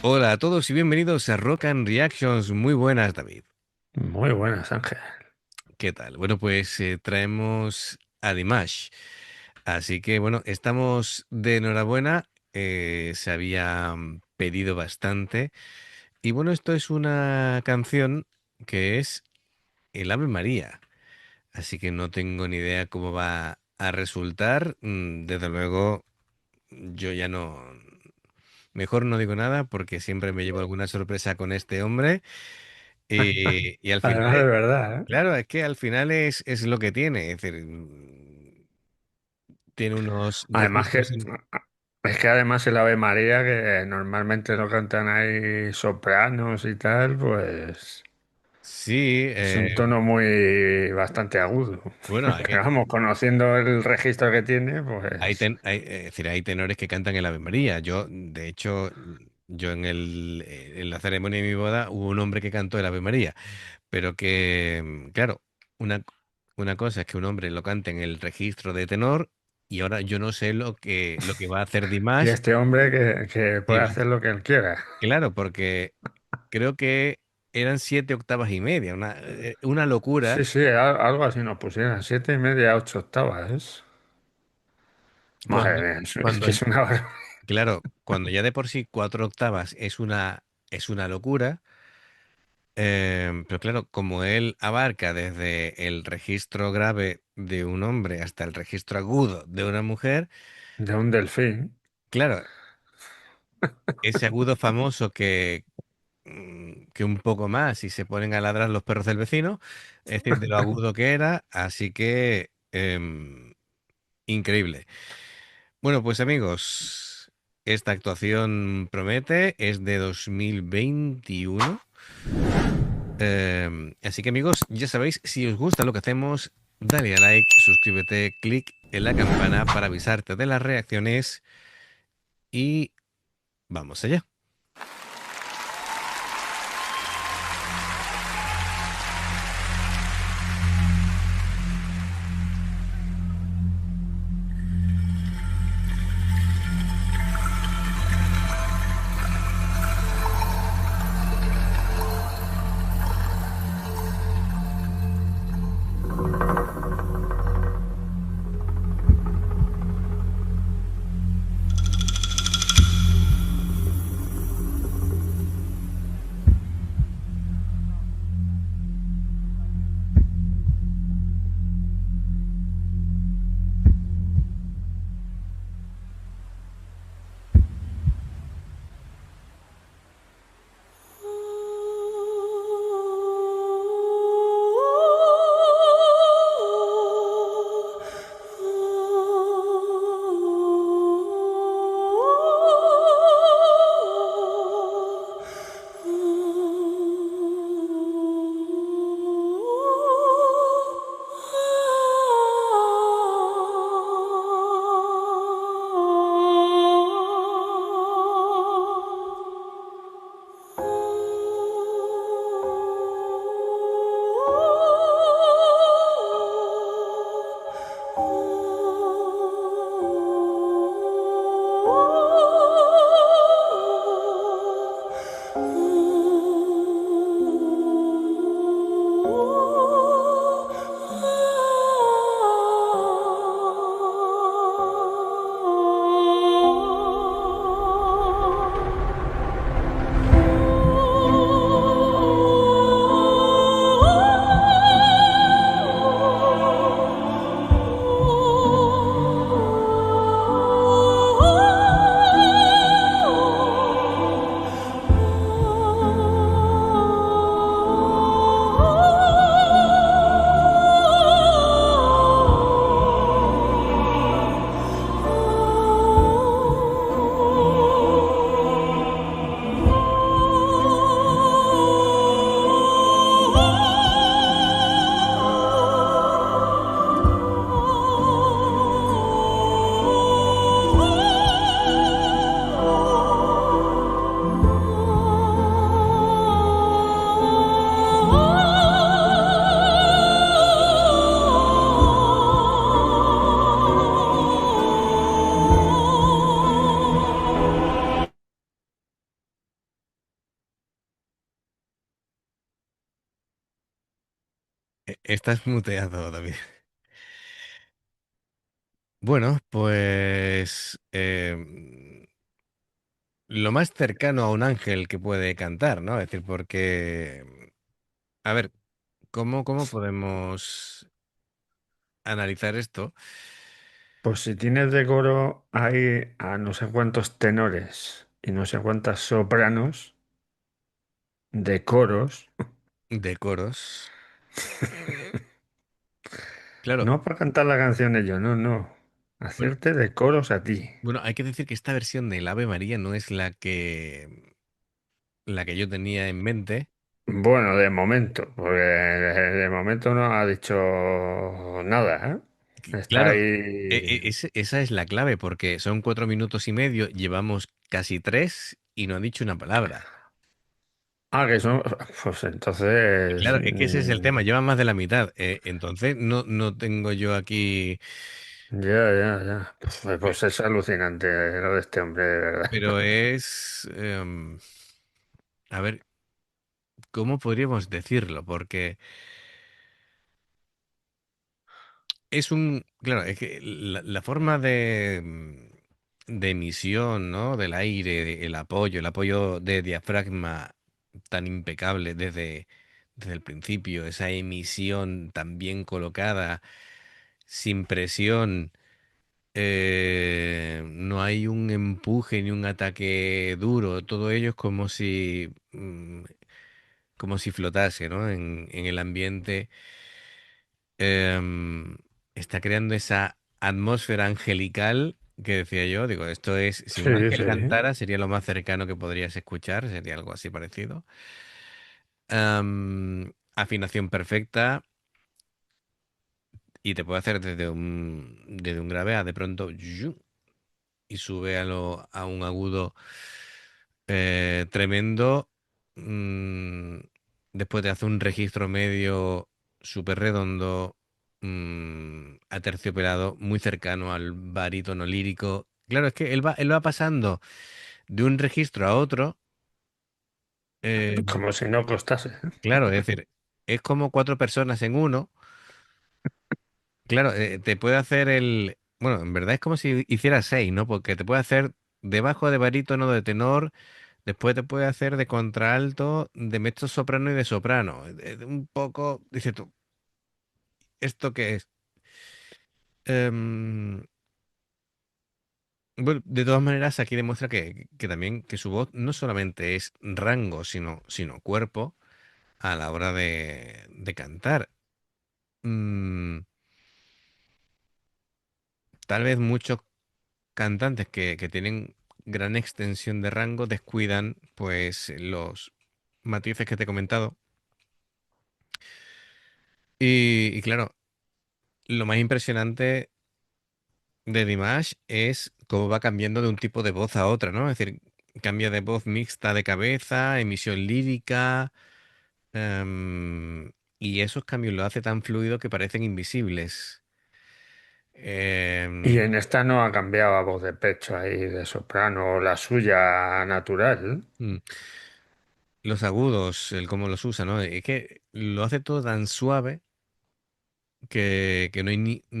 Hola a todos y bienvenidos a Rock and Reactions. Muy buenas, David. Muy buenas, Ángel. ¿Qué tal? Bueno, pues traemos a Dimash. Así que bueno, estamos de enhorabuena. Se había pedido bastante. Y bueno, esto es una canción que es el Ave María. Así que no tengo ni idea cómo va a resultar. Desde luego, yo ya no... Mejor no digo nada porque siempre me llevo alguna sorpresa con este hombre. Y al final, Además de verdad, ¿eh? claro, es que al final es lo que tiene. Es decir, tiene unos Además registros. que es que además el Ave María, que normalmente lo cantan ahí sopranos y tal, pues Sí, es un tono muy bastante agudo. bueno, Pero vamos, conociendo el registro que tiene, pues es decir, hay tenores que cantan el Ave María. Yo, de hecho, yo en la ceremonia de mi boda hubo un hombre que cantó el Ave María, pero que, claro, una, una cosa es que un hombre lo cante en el registro de tenor y ahora yo no sé lo que va a hacer y Dimash. este hombre que puede hacer lo que él quiera. Claro, porque creo que eran 7 octavas y media, una locura. Sí, sí, algo así nos pusieron, 7 y media, 8 octavas, ¿es? Madre Cuando, mía, es cuando, que es una barbaridad. claro, cuando ya de por sí 4 octavas es una locura, pero claro, como él abarca desde el registro grave de un hombre hasta el registro agudo de una mujer, De un delfín. claro, ese agudo famoso que un poco más y se ponen a ladrar los perros del vecino, es decir, de lo agudo que era, así que increíble. Bueno, pues amigos, esta actuación promete, es de 2021. Así que amigos, ya sabéis, si os gusta lo que hacemos, dale a like, suscríbete, clic en la campana para avisarte de las reacciones y vamos allá. Estás muteado, David. Bueno, pues lo más cercano a un ángel que puede cantar, ¿no? Es decir, porque, a ver, ¿cómo podemos analizar esto? Pues si tienes de coro hay a no sé cuántos tenores y no sé cuántas sopranos de coros, De coros. Claro, no para cantar las canciones yo, no, no, bueno, hacerte de coros a ti. bueno, hay que decir que esta versión del Ave María no es la que yo tenía en mente. Bueno, de momento, porque de momento no ha dicho nada, ¿eh? Está Claro, ahí. esa es la clave, porque son 4 minutos y medio, llevamos casi tres y no ha dicho una palabra. Ah, que son. Pues entonces. Claro, es que ese es el tema, lleva más de la mitad. Entonces no tengo yo aquí, Ya, ya, ya. Pues es alucinante lo de este hombre, de verdad. pero es, a ver, ¿cómo podríamos decirlo? Porque claro, es que la forma de emisión, ¿no? Del aire, el apoyo de diafragma tan impecable desde el principio, esa emisión tan bien colocada, sin presión, no hay un empuje ni un ataque duro, todo ello es como si flotase, ¿no? En el ambiente está creando esa atmósfera angelical que decía yo. Digo, esto es, si un Sí, ángel sí. cantara, sería lo más cercano que podrías escuchar, sería algo así parecido. Afinación perfecta y te puede hacer desde un grave a de pronto y sube a un agudo tremendo. mm, Después te hace un registro medio súper redondo, aterciopelado, muy cercano al barítono lírico. Claro, es que él va pasando de un registro a otro. eh, Como si no costase. claro, es decir, es como cuatro personas en uno. Claro, te puede hacer Bueno, en verdad es como si hiciera seis, ¿no? Porque te puede hacer debajo de barítono, de tenor. Después te puede hacer de contralto, de mezzo soprano y de soprano. Un poco, dices tú, ¿esto qué es? Em, bueno, de todas maneras, aquí demuestra que también que su voz no solamente es rango, sino cuerpo a la hora de cantar. Mm, Tal vez muchos cantantes que tienen gran extensión de rango descuidan pues los matices que te he comentado. Y claro, lo más impresionante de Dimash es cómo va cambiando de un tipo de voz a otra, ¿no? Es decir, cambia de voz mixta de cabeza, emisión lírica, y esos cambios lo hace tan fluido que parecen invisibles. Y Em, en esta no ha cambiado a voz de pecho ahí de soprano, la suya natural. mm, los agudos, el cómo los usa, ¿no? Es que lo hace todo tan suave que no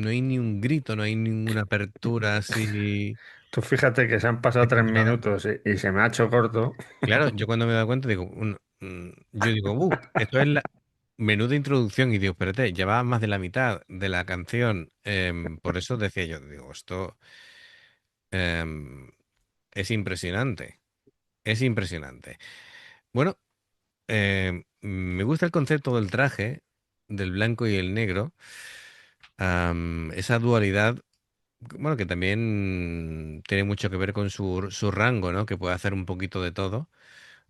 hay ni un grito, no hay ninguna apertura así Tú fíjate que se han pasado tres accentuada. minutos y se me ha hecho corto. Claro, yo cuando me doy cuenta digo, yo digo, esto es la menuda introducción y digo, espérate, lleva más de la mitad de la canción. Por eso decía yo, digo, esto em, es impresionante, es impresionante. Bueno, me gusta el concepto del traje, del blanco y el negro, esa dualidad, bueno, que también tiene mucho que ver con su rango, ¿no? Que puede hacer un poquito de todo,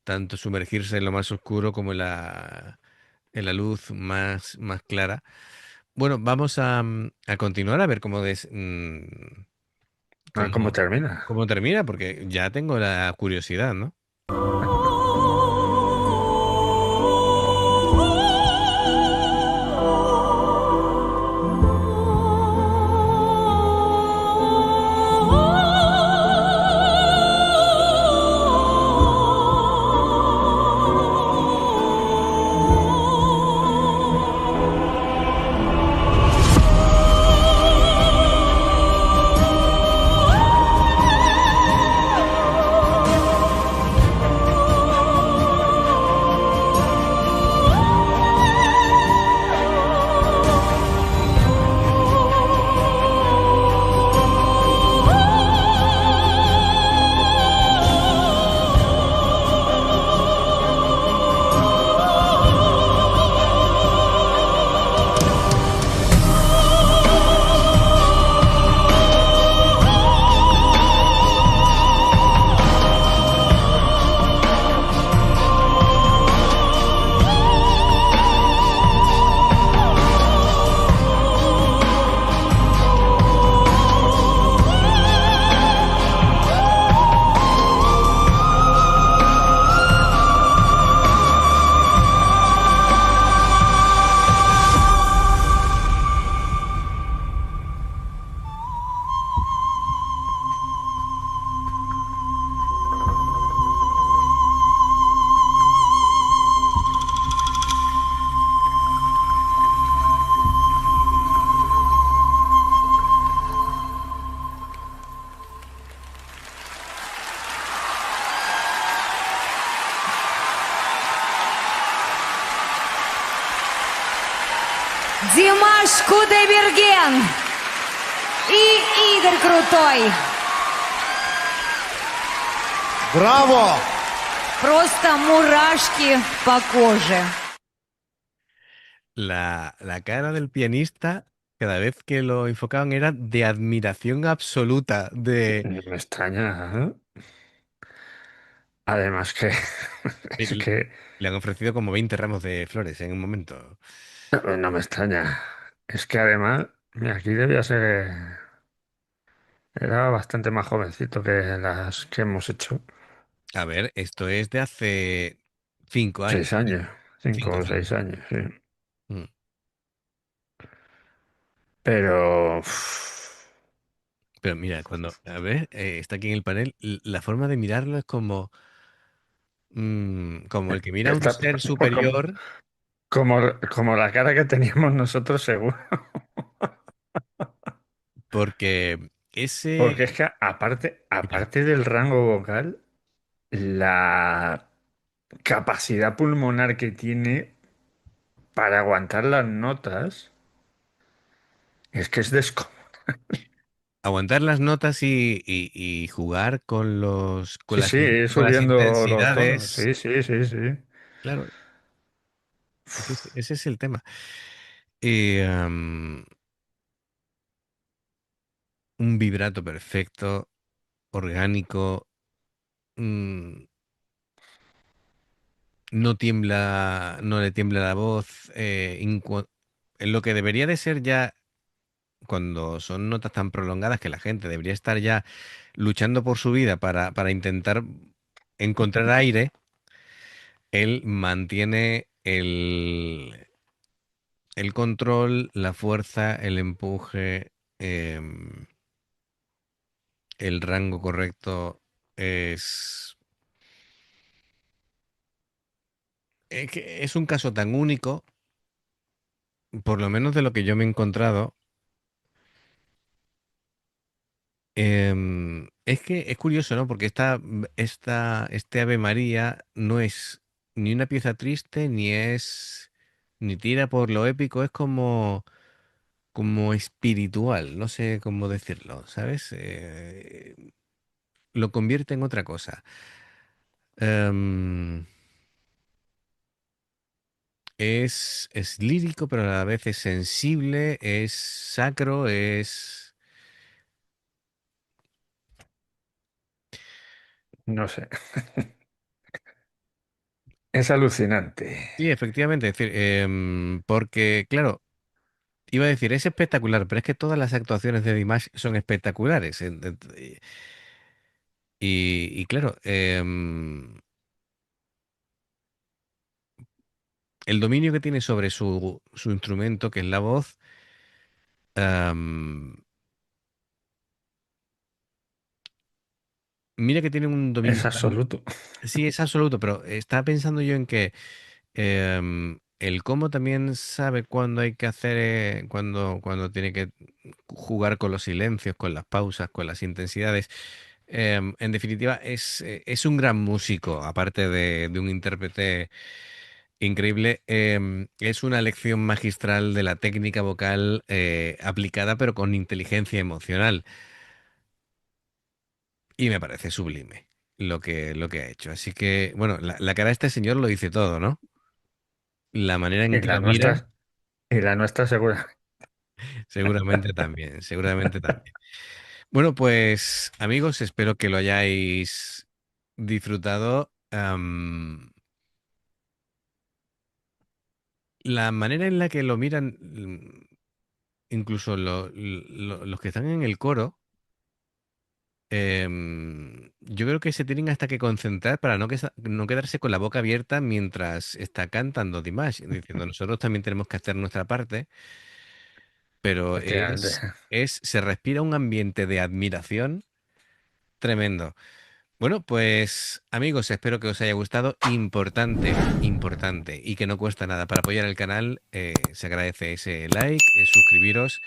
tanto sumergirse en lo más oscuro como en la luz más clara. Bueno, vamos a continuar a ver A ver cómo cómo, termina. cómo termina, porque ya tengo la curiosidad, ¿no? Димаш Кудайберген и Игорь Крутой. Браво! Просто мурашки по коже. La cara del pianista, cada vez que lo enfocaban, era de admiración absoluta, de... No me extraña, ¿eh? Además que es el- que Le han ofrecido como 20 ramos de flores en un momento. no me extraña. Es que además, mira, aquí debía ser, era bastante más jovencito que las que hemos hecho. A ver, esto es de hace 5 años. 6 años, cinco Cinco, o cinco. 6 años, sí. Mm. Pero uf, Pero mira, a ver, está aquí en el panel, la forma de mirarlo es como, como el que mira a un está ser como, superior, como la cara que teníamos nosotros, seguro. porque ese... Porque es que aparte, Mira, aparte del rango vocal, la capacidad pulmonar que tiene para aguantar las notas es que es descomunal. aguantar las notas y jugar con Sí, las, sí, ir con las subiendo los tonos. intensidades. Sí, sí, sí, sí. Claro, ese es el tema. Y, un vibrato perfecto, orgánico, mm, no tiembla, no le tiembla la voz, en lo que debería de ser ya cuando son notas tan prolongadas que la gente debería estar ya luchando por su vida para intentar encontrar aire, él mantiene el control, la fuerza, el empuje, el rango correcto. Es, es que es un caso tan único, por lo menos de lo que yo me he encontrado. Es que es curioso, ¿no? Porque este Ave María no es ni una pieza triste, ni tira por lo épico, es como espiritual, no sé cómo decirlo, ¿sabes? Lo convierte en otra cosa. Em, es lírico, pero a la vez es sensible, es sacro, es... No sé. Es alucinante. Sí, efectivamente, es decir, porque, claro, iba a decir, es espectacular, pero es que todas las actuaciones de Dimash son espectaculares. Y claro, el dominio que tiene sobre su instrumento, que es la voz, em, mira que tiene un dominio Es tan... absoluto. Sí, es absoluto, pero estaba pensando yo en que el cómo también sabe cuándo hay que hacer, cuando tiene que jugar con los silencios, con las pausas, con las intensidades. En definitiva, es un gran músico, aparte de un intérprete increíble. Es una lección magistral de la técnica vocal aplicada, pero con inteligencia emocional. Y me parece sublime lo que ha hecho. Así que, bueno, la cara de este señor lo dice todo, ¿no? La manera en Y que la lo mira, nuestra, y la nuestra segura. seguramente también, seguramente también. Bueno, pues amigos, espero que lo hayáis disfrutado. La manera en la que lo miran, incluso los que están en el coro, yo creo que se tienen hasta que concentrar para no quedarse con la boca abierta mientras está cantando Dimash, diciendo nosotros también tenemos que hacer nuestra parte, pero Efectivamente. se respira un ambiente de admiración tremendo. Bueno, pues amigos, espero que os haya gustado. Importante, importante, y que no cuesta nada. Para apoyar el canal, se agradece ese like, suscribiros,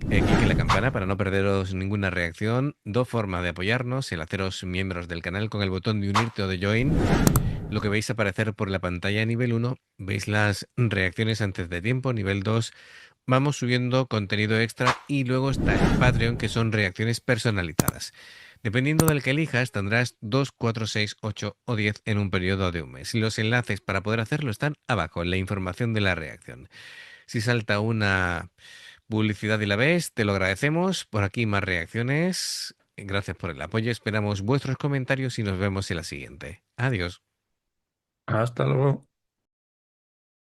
clic en la campana para no perderos ninguna reacción. Dos formas de apoyarnos: el haceros miembros del canal con el botón de unirte o de join, lo que veis aparecer por la pantalla a nivel uno, veis las reacciones antes de tiempo. Nivel 2, vamos subiendo contenido extra y luego está el Patreon, que son reacciones personalizadas. Dependiendo del que elijas, tendrás 2, 4, 6, 8 o 10 en un periodo de un mes. Los enlaces para poder hacerlo están abajo en la información de la reacción. Si salta una publicidad y la ves, te lo agradecemos. Por aquí más reacciones. Gracias por el apoyo. Esperamos vuestros comentarios y nos vemos en la siguiente. Adiós. Hasta luego.